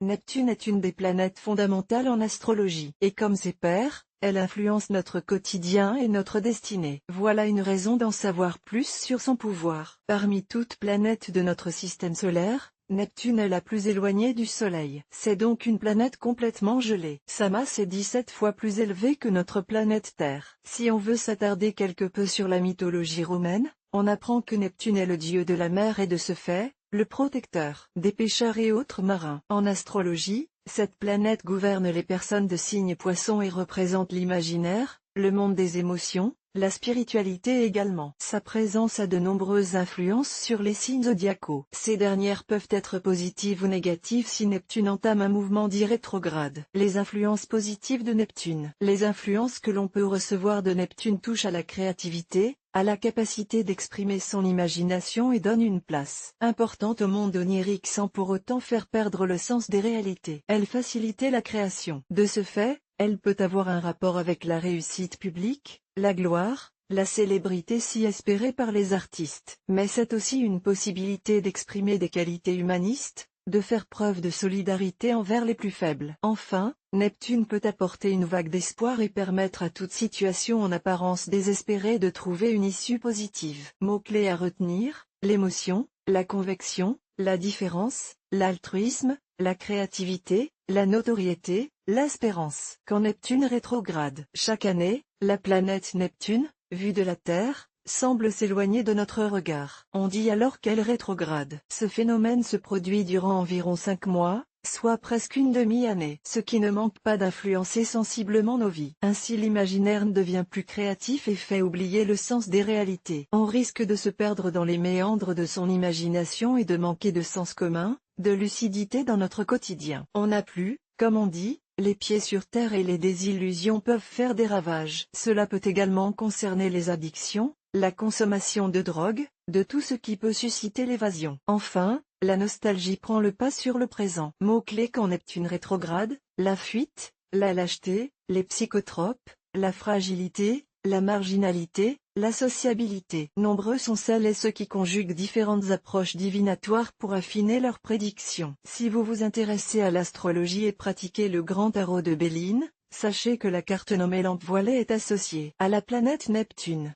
Neptune est une des planètes fondamentales en astrologie. Et comme ses pairs, elle influence notre quotidien et notre destinée. Voilà une raison d'en savoir plus sur son pouvoir. Parmi toutes planètes de notre système solaire, Neptune est la plus éloignée du Soleil. C'est donc une planète complètement gelée. Sa masse est 17 fois plus élevée que notre planète Terre. Si on veut s'attarder quelque peu sur la mythologie romaine, on apprend que Neptune est le dieu de la mer et de ce fait, le protecteur des pêcheurs et autres marins. En astrologie, cette planète gouverne les personnes de signe Poisson et représente l'imaginaire, le monde des émotions, la spiritualité également. Sa présence a de nombreuses influences sur les signes zodiacaux. Ces dernières peuvent être positives ou négatives si Neptune entame un mouvement dit rétrograde. Les influences positives de Neptune. Les influences que l'on peut recevoir de Neptune touchent à la créativité, à la capacité d'exprimer son imagination et donnent une place importante au monde onirique sans pour autant faire perdre le sens des réalités. Elle facilite la création. De ce fait, elle peut avoir un rapport avec la réussite publique, la gloire, la célébrité si espérée par les artistes. Mais c'est aussi une possibilité d'exprimer des qualités humanistes, de faire preuve de solidarité envers les plus faibles. Enfin, Neptune peut apporter une vague d'espoir et permettre à toute situation en apparence désespérée de trouver une issue positive. Mots-clés à retenir, l'émotion, la convection, la différence, l'altruisme, la créativité, la notoriété, l'espérance. Quand Neptune rétrograde. Chaque année, la planète Neptune, vue de la Terre, semble s'éloigner de notre regard. On dit alors qu'elle rétrograde. Ce phénomène se produit durant environ 5 mois, soit presque une demi-année, ce qui ne manque pas d'influencer sensiblement nos vies. Ainsi l'imaginaire devient plus créatif et fait oublier le sens des réalités. On risque de se perdre dans les méandres de son imagination et de manquer de sens commun, de lucidité dans notre quotidien. On n'a plus, comme on dit, les pieds sur terre et les désillusions peuvent faire des ravages. Cela peut également concerner les addictions, la consommation de drogue, de tout ce qui peut susciter l'évasion. Enfin, la nostalgie prend le pas sur le présent. Mots-clés quand Neptune rétrograde, la fuite, la lâcheté, les psychotropes, la fragilité, la marginalité, la sociabilité. Nombreux sont celles et ceux qui conjuguent différentes approches divinatoires pour affiner leurs prédictions. Si vous vous intéressez à l'astrologie et pratiquez le grand tarot de Béline, sachez que la carte nommée lampe voilée est associée à la planète Neptune.